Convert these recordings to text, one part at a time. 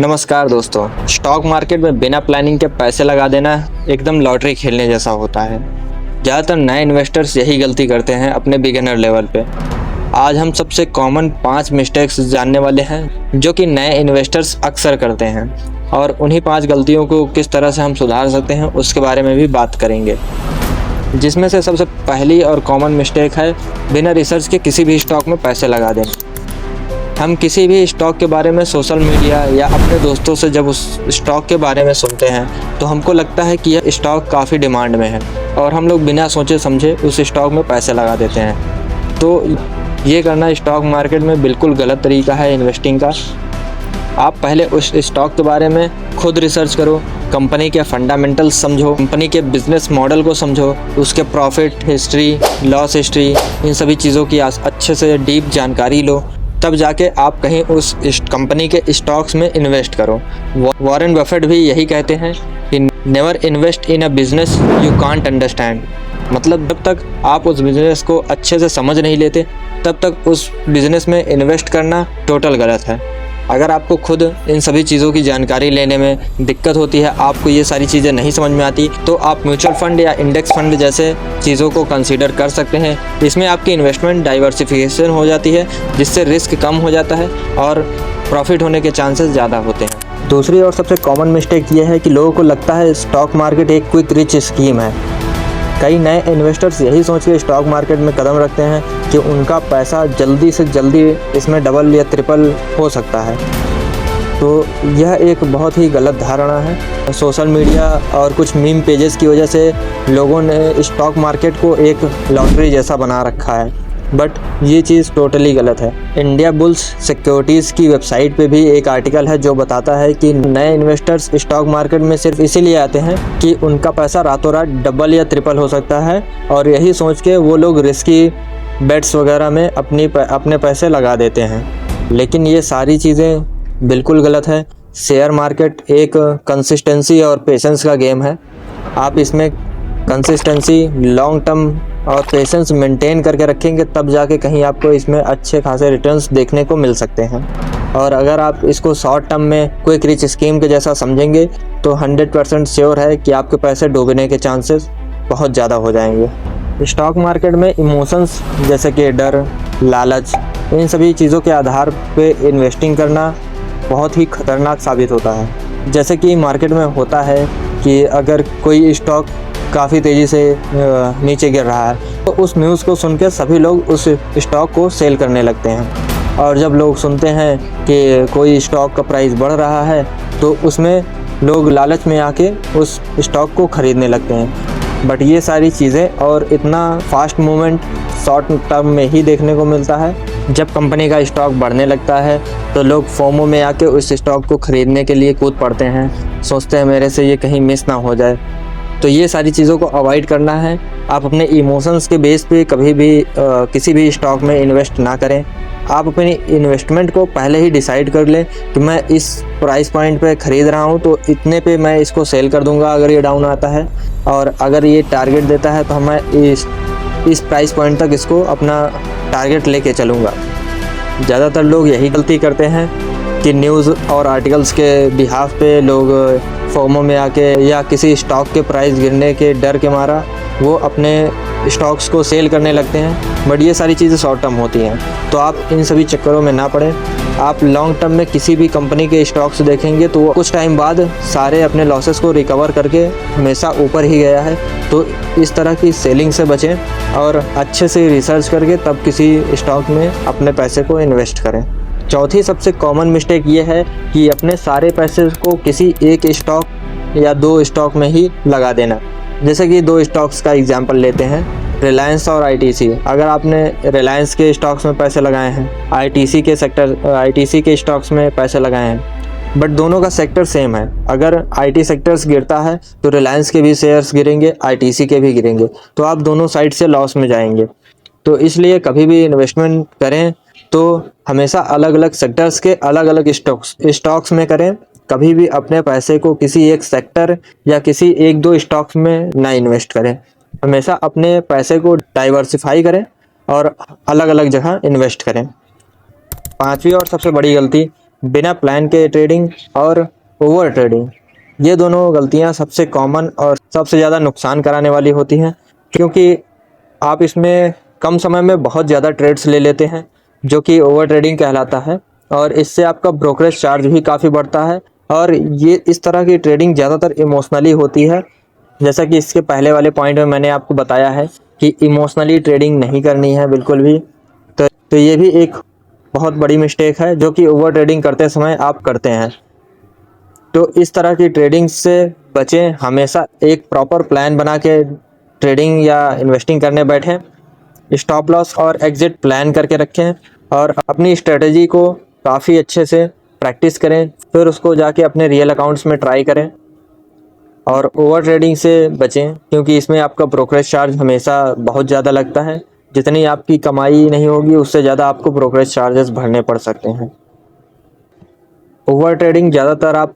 नमस्कार दोस्तों। Stock market में बिना प्लानिंग के पैसे लगा देना एकदम लॉटरी खेलने जैसा होता है। ज़्यादातर नए इन्वेस्टर्स यही गलती करते हैं अपने बिगिनर लेवल पे। आज हम सबसे कॉमन 5 मिस्टेक्स जानने वाले हैं जो कि नए इन्वेस्टर्स अक्सर करते हैं, और उन्हीं 5 गलतियों को किस तरह से हम सुधार सकते हैं उसके बारे में भी बात करेंगे। जिसमें से सबसे पहली और कॉमन मिस्टेक है बिना रिसर्च के किसी भी स्टॉक में पैसे लगा देना। हम किसी भी स्टॉक के बारे में सोशल मीडिया या अपने दोस्तों से जब उस स्टॉक के बारे में सुनते हैं तो हमको लगता है कि यह स्टॉक काफ़ी डिमांड में है, और हम लोग बिना सोचे समझे उस स्टॉक में पैसे लगा देते हैं। तो ये करना स्टॉक मार्केट में बिल्कुल गलत तरीका है इन्वेस्टिंग का। आप पहले उस स्टॉक के बारे में खुद रिसर्च करो, कंपनी के फंडामेंटल्स समझो, कंपनी के बिजनेस मॉडल को समझो, उसके प्रॉफिट हिस्ट्री, लॉस हिस्ट्री, इन सभी चीज़ों की अच्छे से डीप जानकारी लो, तब जाके आप कहीं उस कंपनी के स्टॉक्स में इन्वेस्ट करो। वॉरेन बफेट भी यही कहते हैं कि never invest in a business you can't understand. मतलब जब तक आप उस बिज़नेस को अच्छे से समझ नहीं लेते तब तक उस बिज़नेस में इन्वेस्ट करना टोटल गलत है। अगर आपको खुद इन सभी चीज़ों की जानकारी लेने में दिक्कत होती है, आपको ये सारी चीज़ें नहीं समझ में आती, तो आप म्यूचुअल फंड या इंडेक्स फंड जैसे चीज़ों को कंसीडर कर सकते हैं। इसमें आपकी इन्वेस्टमेंट डाइवर्सिफिकेशन हो जाती है, जिससे रिस्क कम हो जाता है और प्रॉफिट होने के चांसेस ज़्यादा होते हैं। दूसरी और सबसे कॉमन मिस्टेक ये है कि लोगों को लगता है स्टॉक मार्केट एक क्विक रिच स्कीम है। कई नए इन्वेस्टर्स यही सोच के स्टॉक मार्केट में कदम रखते हैं कि उनका पैसा जल्दी से जल्दी इसमें डबल या ट्रिपल हो सकता है। तो यह एक बहुत ही गलत धारणा है। सोशल मीडिया और कुछ मीम पेजेस की वजह से लोगों ने स्टॉक मार्केट को एक लॉटरी जैसा बना रखा है, बट ये चीज़ टोटली गलत है। इंडिया बुल्स सिक्योरिटीज़ की वेबसाइट पे भी एक आर्टिकल है जो बताता है कि नए इन्वेस्टर्स स्टॉक मार्केट में सिर्फ इसीलिए आते हैं कि उनका पैसा रातों रात डबल या ट्रिपल हो सकता है, और यही सोच के वो लोग रिस्की बेट्स वगैरह में अपने पैसे लगा देते हैं। लेकिन ये सारी चीज़ें बिल्कुल गलत है। शेयर मार्केट एक कंसिस्टेंसी और पेशेंस का गेम है। आप इसमें कंसिस्टेंसी, लॉन्ग टर्म और पेशेंस मेंटेन करके रखेंगे तब जाके कहीं आपको इसमें अच्छे खासे रिटर्न्स देखने को मिल सकते हैं। और अगर आप इसको शॉर्ट टर्म में क्विक रिच स्कीम के जैसा समझेंगे तो 100% श्योर है कि आपके पैसे डूबने के चांसेस बहुत ज़्यादा हो जाएंगे। स्टॉक मार्केट में इमोशंस जैसे कि डर, लालच, इन सभी चीज़ों के आधार पे इन्वेस्टिंग करना बहुत ही खतरनाक साबित होता है। जैसे कि मार्केट में होता है कि अगर कोई स्टॉक काफ़ी तेज़ी से नीचे गिर रहा है तो उस न्यूज़ को सुन के सभी लोग उस स्टॉक को सेल करने लगते हैं, और जब लोग सुनते हैं कि कोई स्टॉक का प्राइस बढ़ रहा है तो उसमें लोग लालच में आके उस स्टॉक को ख़रीदने लगते हैं। बट ये सारी चीज़ें और इतना फास्ट मूवमेंट शॉर्ट टर्म में ही देखने को मिलता है। जब कंपनी का स्टॉक बढ़ने लगता है तो लोग फोमो में आके उस स्टॉक को ख़रीदने के लिए कूद पड़ते हैं, सोचते हैं मेरे से ये कहीं मिस ना हो जाए। तो ये सारी चीज़ों को अवॉइड करना है। आप अपने इमोशंस के बेस पे कभी भी किसी भी स्टॉक में इन्वेस्ट ना करें। आप अपनी इन्वेस्टमेंट को पहले ही डिसाइड कर लें कि मैं इस प्राइस पॉइंट पे ख़रीद रहा हूँ तो इतने पे मैं इसको सेल कर दूँगा अगर ये डाउन आता है, और अगर ये टारगेट देता है तो मैं इस प्राइस पॉइंट तक इसको अपना टारगेट लेके चलूँगा। ज़्यादातर लोग यही गलती करते हैं कि न्यूज़ और आर्टिकल्स के बिहाफ पे लोग फोमो में आके या किसी स्टॉक के प्राइस गिरने के डर के मारा वो अपने स्टॉक्स को सेल करने लगते हैं। बट ये सारी चीज़ें शॉर्ट टर्म होती हैं, तो आप इन सभी चक्करों में ना पड़ें। आप लॉन्ग टर्म में किसी भी कंपनी के स्टॉक्स देखेंगे तो कुछ टाइम बाद सारे अपने लॉसेस को रिकवर करके हमेशा ऊपर ही गया है। तो इस तरह की सेलिंग से बचें और अच्छे से रिसर्च करके तब किसी स्टॉक में अपने पैसे को इन्वेस्ट करें। चौथी सबसे कॉमन मिस्टेक ये है कि अपने सारे पैसे को किसी एक स्टॉक या 2 स्टॉक में ही लगा देना। जैसे कि 2 स्टॉक्स का एग्जांपल लेते हैं, रिलायंस और आईटीसी। अगर आपने रिलायंस के स्टॉक्स में पैसे लगाए हैं, आईटीसी के स्टॉक्स में पैसे लगाए हैं, बट दोनों का सेक्टर सेम है। अगर आईटी सेक्टर्स गिरता है तो रिलायंस के भी शेयर्स गिरेंगे, आईटीसी के भी गिरेंगे, तो आप दोनों साइड से लॉस में जाएंगे। तो इसलिए कभी भी इन्वेस्टमेंट करें तो हमेशा अलग अलग सेक्टर्स के अलग अलग स्टॉक्स में करें। कभी भी अपने पैसे को किसी एक सेक्टर या किसी 1-2 स्टॉक्स में ना इन्वेस्ट करें। हमेशा अपने पैसे को डाइवर्सिफाई करें और अलग अलग जगह इन्वेस्ट करें। 5वीं और सबसे बड़ी गलती बिना प्लान के ट्रेडिंग और ओवर ट्रेडिंग, ये दोनों गलतियां सबसे कॉमन और सबसे ज़्यादा नुकसान कराने वाली होती हैं, क्योंकि आप इसमें कम समय में बहुत ज़्यादा ट्रेड्स ले लेते हैं जो कि ओवर ट्रेडिंग कहलाता है, और इससे आपका ब्रोकरेज चार्ज भी काफ़ी बढ़ता है। और ये इस तरह की ट्रेडिंग ज़्यादातर इमोशनली होती है, जैसा कि इसके पहले वाले पॉइंट में मैंने आपको बताया है कि इमोशनली ट्रेडिंग नहीं करनी है बिल्कुल भी। तो ये भी एक बहुत बड़ी मिस्टेक है जो कि ओवर ट्रेडिंग करते समय आप करते हैं। तो इस तरह की ट्रेडिंग से बचें, हमेशा एक प्रॉपर प्लान बना के ट्रेडिंग या इन्वेस्टिंग करने बैठें, स्टॉप लॉस और एग्जिट प्लान करके रखें और अपनी स्ट्रेटजी को काफ़ी अच्छे से प्रैक्टिस करें, फिर उसको जाके अपने रियल अकाउंट्स में ट्राई करें। और ओवर ट्रेडिंग से बचें, क्योंकि इसमें आपका ब्रोकरेज चार्ज हमेशा बहुत ज़्यादा लगता है। जितनी आपकी कमाई नहीं होगी उससे ज़्यादा आपको ब्रोकरेज चार्जेस भरने पड़ सकते हैं। ओवर ट्रेडिंग ज़्यादातर आप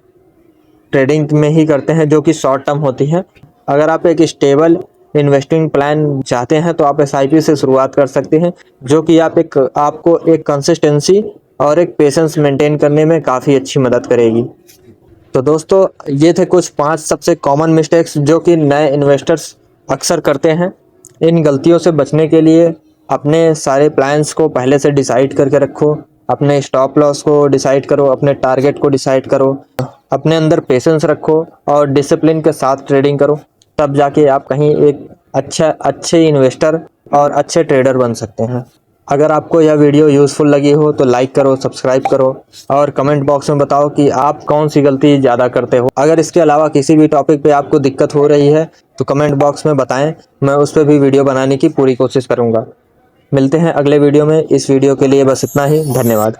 ट्रेडिंग में ही करते हैं जो कि शॉर्ट टर्म होती है। अगर आप एक स्टेबल इन्वेस्टिंग प्लान चाहते हैं तो आप एसआईपी से शुरुआत कर सकते हैं, जो कि आपको एक कंसिस्टेंसी और एक पेशेंस मेंटेन करने में काफ़ी अच्छी मदद करेगी। तो दोस्तों, ये थे कुछ 5 सबसे कॉमन मिस्टेक्स जो कि नए इन्वेस्टर्स अक्सर करते हैं। इन गलतियों से बचने के लिए अपने सारे प्लान्स को पहले से डिसाइड करके रखो, अपने स्टॉप लॉस को डिसाइड करो, अपने टारगेट को डिसाइड करो, अपने अंदर पेशेंस रखो और डिसिप्लिन के साथ ट्रेडिंग करो। तब जाके आप कहीं एक अच्छे इन्वेस्टर और अच्छे ट्रेडर बन सकते हैं। अगर आपको यह वीडियो यूज़फुल लगी हो तो लाइक करो, सब्सक्राइब करो और कमेंट बॉक्स में बताओ कि आप कौन सी गलती ज़्यादा करते हो। अगर इसके अलावा किसी भी टॉपिक पे आपको दिक्कत हो रही है तो कमेंट बॉक्स में बताएं, मैं उस पर भी वीडियो बनाने की पूरी कोशिश करूँगा। मिलते हैं अगले वीडियो में। इस वीडियो के लिए बस इतना ही। धन्यवाद।